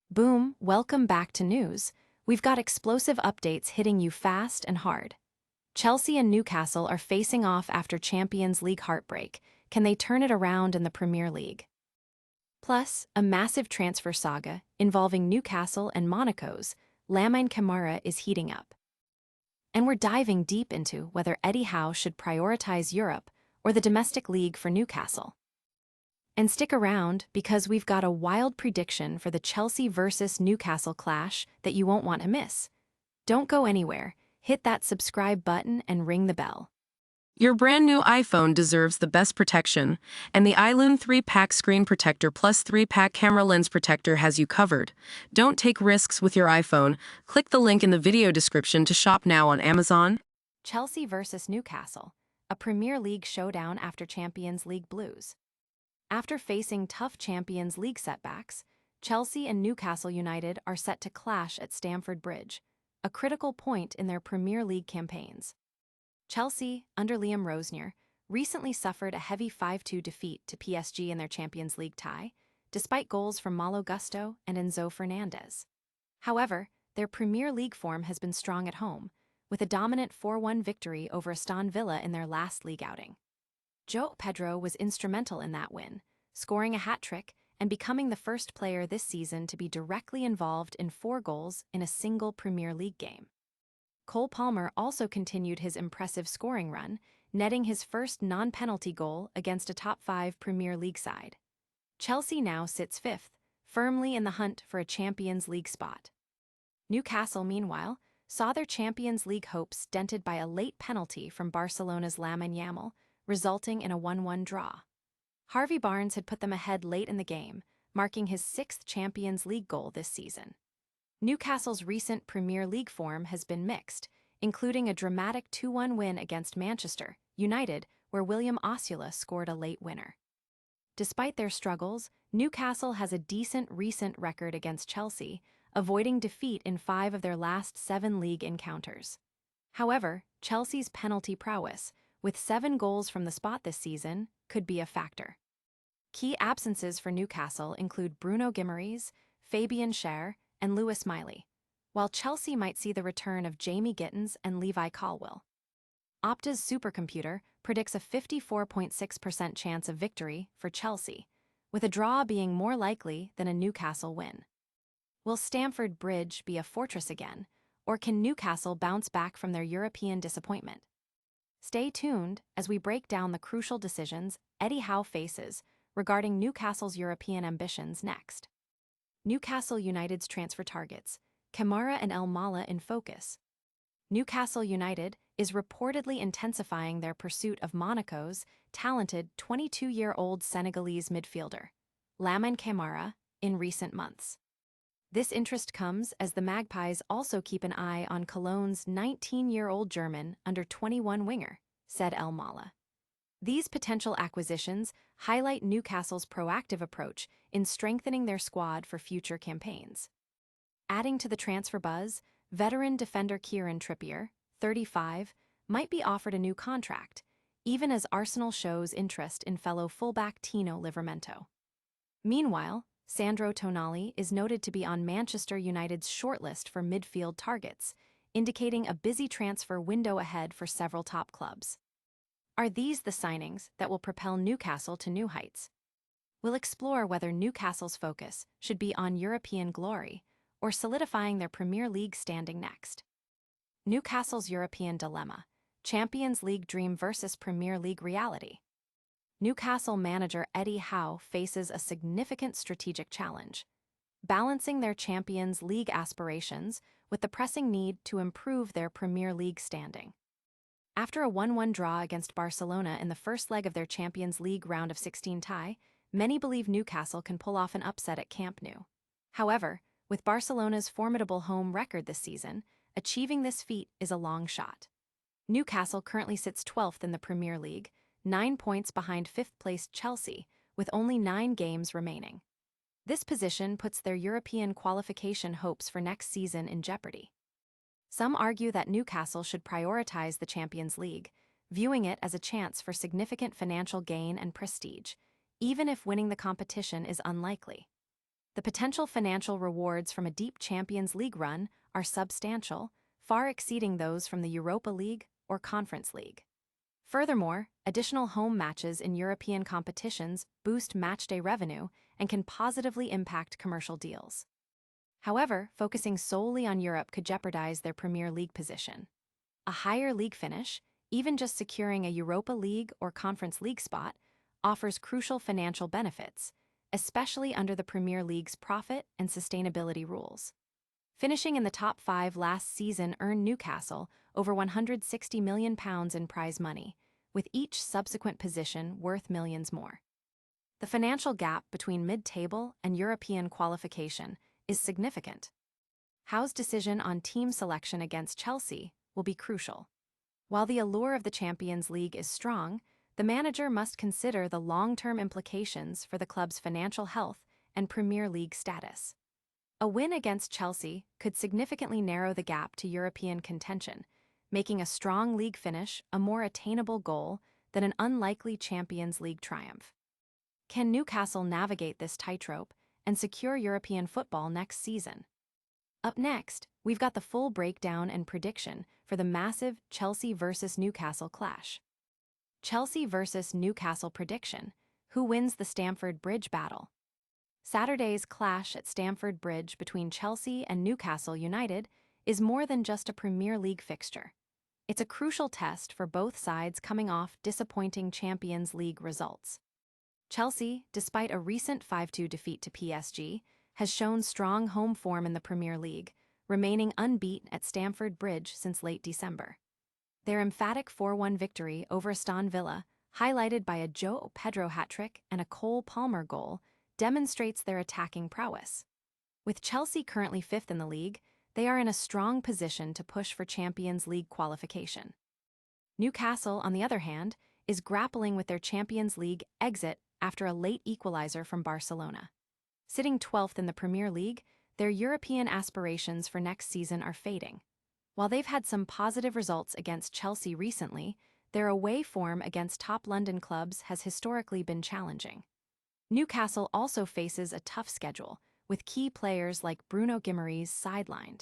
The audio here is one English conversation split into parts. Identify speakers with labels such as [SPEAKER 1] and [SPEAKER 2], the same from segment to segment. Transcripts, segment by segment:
[SPEAKER 1] Boom, welcome back to news. We've got explosive updates hitting you fast and hard. Chelsea and Newcastle are facing off after Champions League heartbreak. Can they turn it around in the Premier League? Plus, a massive transfer saga involving Newcastle and Monaco's Lamine Camara is heating up. And we're diving deep into whether Eddie Howe should prioritize Europe or the domestic league for Newcastle. And stick around because we've got a wild prediction for the Chelsea versus Newcastle clash that you won't want to miss. Don't go anywhere, hit that subscribe button and ring the bell.
[SPEAKER 2] Your brand new iPhone deserves the best protection, and the iLune 3-pack screen protector plus 3-pack camera lens protector has you covered. Don't take risks with your iPhone. Click the link in the video description to shop now on Amazon.
[SPEAKER 1] Chelsea versus Newcastle, a Premier League showdown after Champions League blues. After facing tough Champions League setbacks, Chelsea and Newcastle United are set to clash at Stamford Bridge, a critical point in their Premier League campaigns. Chelsea, under Liam Rosenior, recently suffered a heavy 5-2 defeat to PSG in their Champions League tie, despite goals from Malo Gusto and Enzo Fernandez. However, their Premier League form has been strong at home, with a dominant 4-1 victory over Aston Villa in their last league outing. João Pedro was instrumental in that win, scoring a hat-trick and becoming the first player this season to be directly involved in 4 goals in a single Premier League game. Cole Palmer also continued his impressive scoring run, netting his first non-penalty goal against a top-5 Premier League side. Chelsea now sits 5th, firmly in the hunt for a Champions League spot. Newcastle, meanwhile, saw their Champions League hopes dented by a late penalty from Barcelona's Lamine Yamal, resulting in a 1-1 draw. Harvey Barnes had put them ahead late in the game, marking his 6th Champions League goal this season. Newcastle's recent Premier League form has been mixed, including a dramatic 2-1 win against Manchester United, where William Osula scored a late winner. Despite their struggles, Newcastle has a decent recent record against Chelsea, avoiding defeat in 5 of their last 7 league encounters. However, Chelsea's penalty prowess, with 7 goals from the spot this season, could be a factor. Key absences for Newcastle include Bruno Guimaraes, Fabian Schär, and Lewis Miley, while Chelsea might see the return of Jamie Gittins and Levi Colwill. Opta's supercomputer predicts a 54.6% chance of victory for Chelsea, with a draw being more likely than a Newcastle win. Will Stamford Bridge be a fortress again, or can Newcastle bounce back from their European disappointment? Stay tuned as we break down the crucial decisions Eddie Howe faces regarding Newcastle's European ambitions next. Newcastle United's transfer targets, Camara and El Mala in focus. Newcastle United is reportedly intensifying their pursuit of Monaco's talented 22-year-old Senegalese midfielder, Lamine Camara, in recent months. This interest comes as the Magpies also keep an eye on Cologne's 19-year-old German under-21 winger, said El Mala. These potential acquisitions highlight Newcastle's proactive approach in strengthening their squad for future campaigns. Adding to the transfer buzz, veteran defender Kieran Trippier, 35, might be offered a new contract, even as Arsenal shows interest in fellow fullback Tino Livramento. Meanwhile, Sandro Tonali is noted to be on Manchester United's shortlist for midfield targets, indicating a busy transfer window ahead for several top clubs. Are these the signings that will propel Newcastle to new heights? We'll explore whether Newcastle's focus should be on European glory or solidifying their Premier League standing next. Newcastle's European dilemma, Champions League dream versus Premier League reality. Newcastle manager Eddie Howe faces a significant strategic challenge, balancing their Champions League aspirations with the pressing need to improve their Premier League standing. After a 1-1 draw against Barcelona in the first leg of their Champions League round of 16 tie, many believe Newcastle can pull off an upset at Camp Nou. However, with Barcelona's formidable home record this season, achieving this feat is a long shot. Newcastle currently sits 12th in the Premier League, 9 points behind 5th-placed Chelsea, with only 9 games remaining. This position puts their European qualification hopes for next season in jeopardy. Some argue that Newcastle should prioritize the Champions League, viewing it as a chance for significant financial gain and prestige, even if winning the competition is unlikely. The potential financial rewards from a deep Champions League run are substantial, far exceeding those from the Europa League or Conference League. Furthermore, additional home matches in European competitions boost matchday revenue and can positively impact commercial deals. However, focusing solely on Europe could jeopardize their Premier League position. A higher league finish, even just securing a Europa League or Conference League spot, offers crucial financial benefits, especially under the Premier League's profit and sustainability rules. Finishing in the top 5 last season earned Newcastle over £160 million in prize money, with each subsequent position worth millions more. The financial gap between mid-table and European qualification is significant. Howe's decision on team selection against Chelsea will be crucial. While the allure of the Champions League is strong, the manager must consider the long-term implications for the club's financial health and Premier League status. A win against Chelsea could significantly narrow the gap to European contention, making a strong league finish a more attainable goal than an unlikely Champions League triumph. Can Newcastle navigate this tightrope and secure European football next season? Up next, we've got the full breakdown and prediction for the massive Chelsea versus Newcastle clash. Chelsea versus Newcastle prediction: who wins the Stamford Bridge battle? Saturday's clash at Stamford Bridge between Chelsea and Newcastle United is more than just a Premier League fixture. It's a crucial test for both sides coming off disappointing Champions League results. Chelsea, despite a recent 5-2 defeat to PSG, has shown strong home form in the Premier League, remaining unbeaten at Stamford Bridge since late December. Their emphatic 4-1 victory over Aston Villa, highlighted by a João Pedro hat-trick and a Cole Palmer goal, demonstrates their attacking prowess. With Chelsea currently 5th in the league, they are in a strong position to push for Champions League qualification. Newcastle, on the other hand, is grappling with their Champions League exit after a late equalizer from Barcelona. Sitting 12th in the Premier League, their European aspirations for next season are fading. While they've had some positive results against Chelsea recently, their away form against top London clubs has historically been challenging. Newcastle also faces a tough schedule, with key players like Bruno Guimaraes sidelined.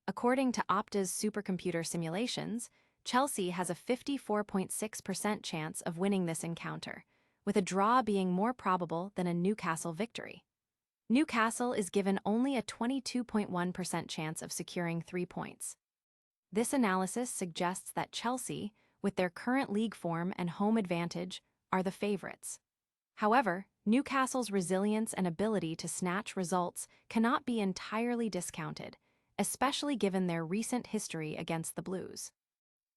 [SPEAKER 1] According to Opta's supercomputer simulations, Chelsea has a 54.6% chance of winning this encounter, with a draw being more probable than a Newcastle victory. Newcastle is given only a 22.1% chance of securing 3 points. This analysis suggests that Chelsea, with their current league form and home advantage, are the favorites. However, Newcastle's resilience and ability to snatch results cannot be entirely discounted, especially given their recent history against the Blues.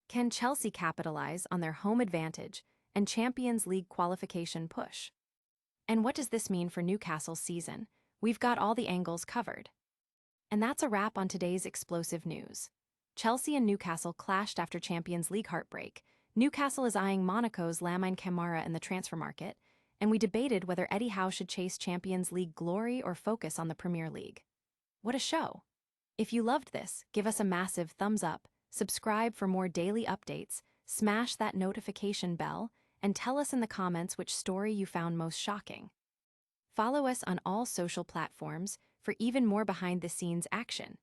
[SPEAKER 1] Can Chelsea capitalize on their home advantage and Champions League qualification push? And what does this mean for Newcastle's season? We've got all the angles covered. And that's a wrap on today's explosive news. Chelsea and Newcastle clashed after Champions League heartbreak. Newcastle is eyeing Monaco's Lamine Camara in the transfer market, and we debated whether Eddie Howe should chase Champions League glory or focus on the Premier League. What a show! If you loved this, give us a massive thumbs up, subscribe for more daily updates, smash that notification bell, and tell us in the comments which story you found most shocking. Follow us on all social platforms for even more behind-the-scenes action.